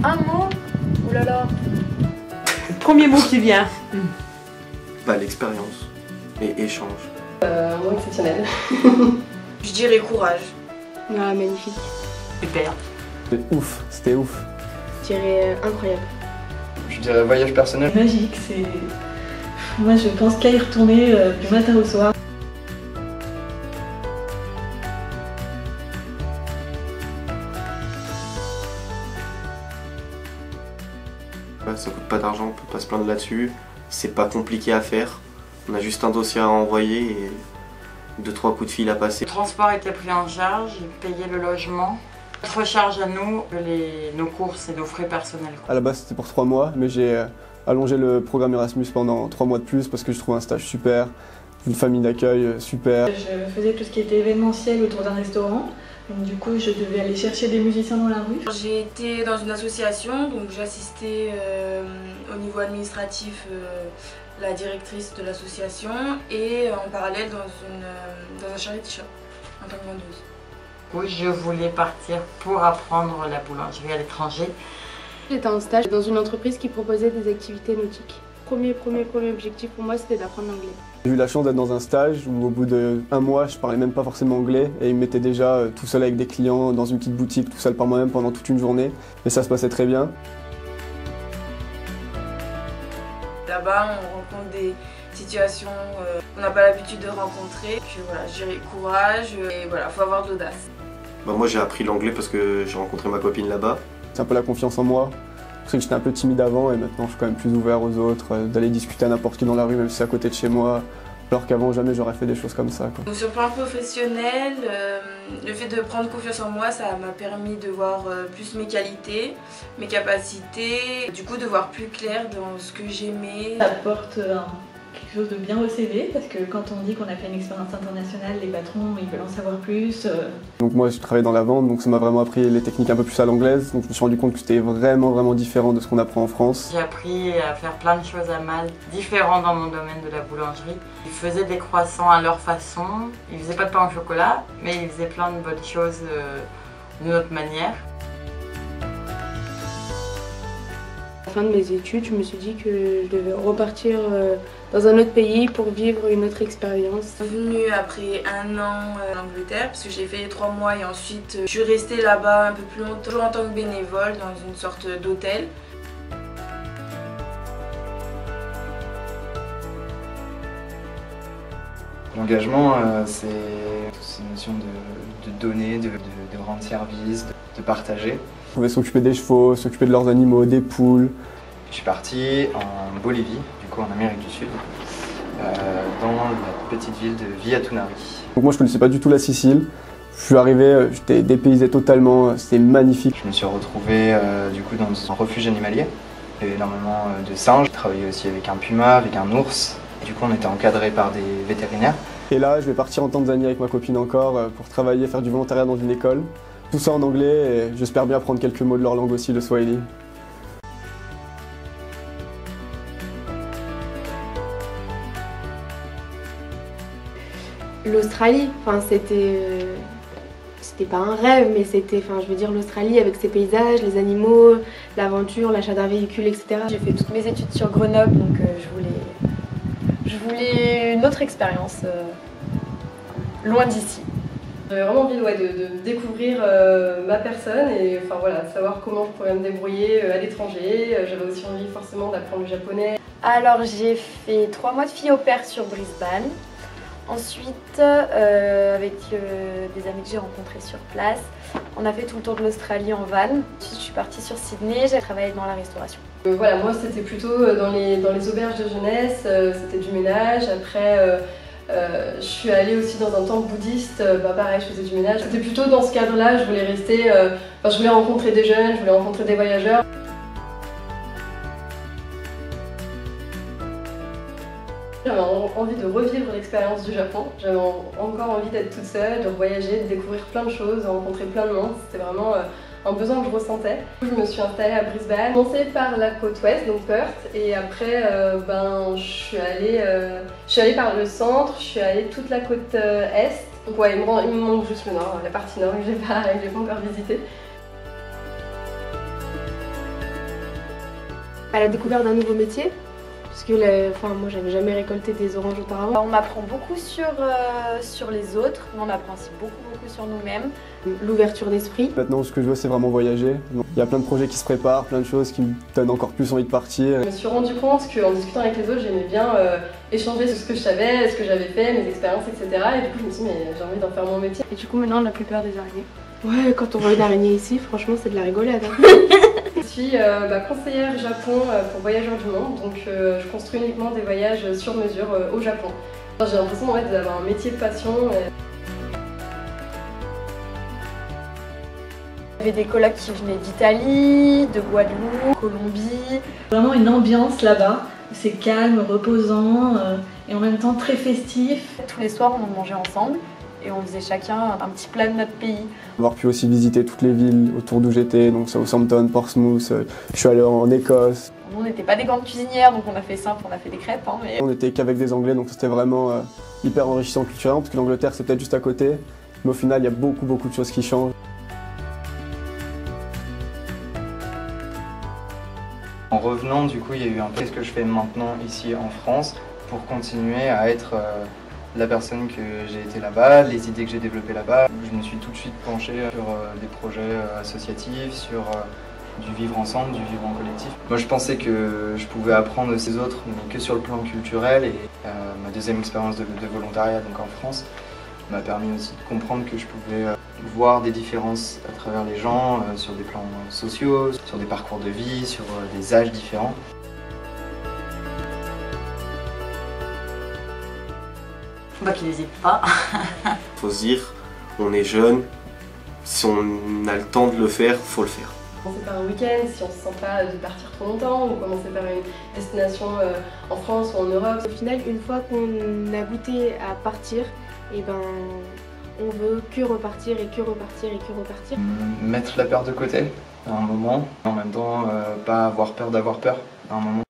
Un mot? Oh là là. Premier mot qui vient. Bah, l'expérience et échange. Un mot exceptionnel. Je dirais courage. Ah, magnifique. Super. Ouf, c'était ouf. Je dirais incroyable. Je dirais voyage personnel. Magique, c'est... Moi je pense qu'à y retourner du matin au soir. Ça coûte pas d'argent, on peut pas se plaindre là-dessus. C'est pas compliqué à faire. On a juste un dossier à envoyer et 2-3 coups de fil à passer. Le transport était pris en charge, j'ai payé le logement. Notre charge à nous, nos courses et nos frais personnels. À la base c'était pour 3 mois, mais j'ai allongé le programme Erasmus pendant 3 mois de plus parce que je trouvais un stage super, une famille d'accueil super. Je faisais tout ce qui était événementiel autour d'un restaurant. Donc du coup, je devais aller chercher des musiciens dans la rue. J'ai été dans une association, donc j'assistais au niveau administratif la directrice de l'association et en parallèle dans un charity shop en tant que vendeuse. Oui, je voulais partir pour apprendre la boulangerie à l'étranger. J'étais en stage dans une entreprise qui proposait des activités nautiques. Premier objectif pour moi, c'était d'apprendre l'anglais. J'ai eu la chance d'être dans un stage où au bout d'1 mois, je parlais même pas forcément anglais et ils me mettaient déjà tout seul avec des clients dans une petite boutique, tout seul par moi-même pendant toute une journée et ça se passait très bien. Là-bas, on rencontre des situations qu'on n'a pas l'habitude de rencontrer. Puis voilà, je dirais courage et voilà, faut avoir de l'audace. Bah, moi j'ai appris l'anglais parce que j'ai rencontré ma copine là-bas. C'est un peu la confiance en moi. Je sais que j'étais un peu timide avant et maintenant je suis quand même plus ouvert aux autres, d'aller discuter à n'importe qui dans la rue même si c'est à côté de chez moi. Alors qu'avant jamais j'aurais fait des choses comme ça. Donc, sur le plan professionnel, le fait de prendre confiance en moi, ça m'a permis de voir plus mes qualités, mes capacités, du coup de voir plus clair dans ce que j'aimais. Ça apporte quelque chose de bien au CV parce que quand on dit qu'on a fait une expérience internationale, les patrons ils veulent en savoir plus. Donc moi je travaillais dans la vente, donc ça m'a vraiment appris les techniques un peu plus à l'anglaise, donc je me suis rendu compte que c'était vraiment différent de ce qu'on apprend en France. J'ai appris à faire plein de choses à Malte, différentes dans mon domaine de la boulangerie. Ils faisaient des croissants à leur façon, ils faisaient pas de pain au chocolat, mais ils faisaient plein de bonnes choses d'une autre manière. À la fin de mes études, je me suis dit que je devais repartir dans un autre pays pour vivre une autre expérience. Je suis venue après 1 an en Angleterre parce que j'ai fait 3 mois et ensuite je suis restée là-bas un peu plus longtemps, toujours en tant que bénévole dans une sorte d'hôtel. L'engagement, c'est une notion de donner, de rendre service, de partager. On pouvait s'occuper des chevaux, s'occuper de leurs animaux, des poules. Je suis parti en Bolivie, du coup en Amérique du Sud, dans la petite ville de Villatunari. Donc moi je connaissais pas du tout la Sicile. Je suis arrivé, j'étais dépaysé totalement, c'était magnifique. Je me suis retrouvé du coup dans un refuge animalier. Il y avait énormément de singes. J'ai travaillé aussi avec un puma, avec un ours. Et du coup on était encadré par des vétérinaires. Et là je vais partir en Tanzanie avec ma copine encore pour travailler, faire du volontariat dans une école. Tout ça en anglais et j'espère bien apprendre quelques mots de leur langue aussi, le Swahili. L'Australie, c'était pas un rêve, mais c'était, je veux dire, l'Australie avec ses paysages, les animaux, l'aventure, l'achat d'un véhicule, etc. J'ai fait toutes mes études sur Grenoble, donc je voulais une autre expérience loin d'ici. J'avais vraiment envie de découvrir ma personne et savoir comment je pourrais me débrouiller à l'étranger. J'avais aussi envie forcément d'apprendre le japonais. Alors j'ai fait 3 mois de fille au pair sur Brisbane. Ensuite, avec des amis que j'ai rencontrés sur place, on a fait tout le tour de l'Australie en van. Ensuite, je suis partie sur Sydney, j'ai travaillé dans la restauration. Moi c'était plutôt dans les auberges de jeunesse, c'était du ménage. Après, je suis allée aussi dans un temple bouddhiste, pareil, je faisais du ménage. C'était plutôt dans ce cadre-là, je voulais rester, je voulais rencontrer des jeunes, je voulais rencontrer des voyageurs. J'avais envie de revivre l'expérience du Japon. J'avais encore envie d'être toute seule, de voyager, de découvrir plein de choses, de rencontrer plein de monde. C'était vraiment un besoin que je ressentais. Je me suis installée à Brisbane. J'ai commencé par la côte ouest, donc Perth, et après je suis allée par le centre, je suis allée toute la côte est. Donc ouais, il me manque juste le nord, la partie nord que j'ai pas encore visitée. À la découverte d'un nouveau métier, parce que moi j'avais jamais récolté des oranges auparavant. On apprend beaucoup sur les autres, mais on apprend aussi beaucoup sur nous-mêmes. L'ouverture d'esprit. Maintenant, ce que je veux, c'est vraiment voyager. Donc, il y a plein de projets qui se préparent, plein de choses qui me donnent encore plus envie de partir. Je me suis rendu compte qu'en discutant avec les autres, j'aimais bien échanger sur ce que je savais, ce que j'avais fait, mes expériences, etc. Et du coup, je me suis dit, mais j'ai envie d'en faire mon métier. Et du coup, maintenant, on n'a plus peur des araignées. Ouais, quand on voit une araignée ici, franchement, c'est de la rigolade. Hein. Je suis conseillère Japon pour Voyageurs du Monde, donc je construis uniquement des voyages sur mesure au Japon. J'ai l'impression d'avoir un métier de passion. Il y avait des colocs qui venaient d'Italie, de Guadeloupe, Colombie. Vraiment une ambiance là-bas, c'est calme, reposant et en même temps très festif. Tous les soirs, on en mangeait ensemble et on faisait chacun un petit plat de notre pays. Avoir pu aussi visiter toutes les villes autour d'où j'étais, donc Southampton, Portsmouth, je suis allé en Écosse. Nous, on n'était pas des grandes cuisinières, donc on a fait simple, on a fait des crêpes. Hein, mais... On n'était qu'avec des Anglais, donc c'était vraiment hyper enrichissant culturellement, parce que l'Angleterre c'est peut-être juste à côté, mais au final il y a beaucoup de choses qui changent. En revenant, du coup, il y a eu un peu ce que je fais maintenant ici en France pour continuer à être la personne que j'ai été là-bas, les idées que j'ai développées là-bas. Je me suis tout de suite penché sur des projets associatifs, sur du vivre ensemble, du vivre en collectif. Moi, je pensais que je pouvais apprendre de ces autres, mais que sur le plan culturel. Et ma deuxième expérience de volontariat donc en France m'a permis aussi de comprendre que je pouvais voir des différences à travers les gens, sur des plans sociaux, sur des parcours de vie, sur des âges différents. Bah qu'il n'hésite pas. Faut se dire, on est jeune, si on a le temps de le faire, faut le faire. Commencer par un week-end, si on ne se sent pas de partir trop longtemps, ou commencer par une destination en France ou en Europe. Au final, une fois qu'on a goûté à partir, et ben on veut que repartir et que repartir et que repartir. Mettre la peur de côté à un moment, en même temps pas avoir peur d'avoir peur à un moment.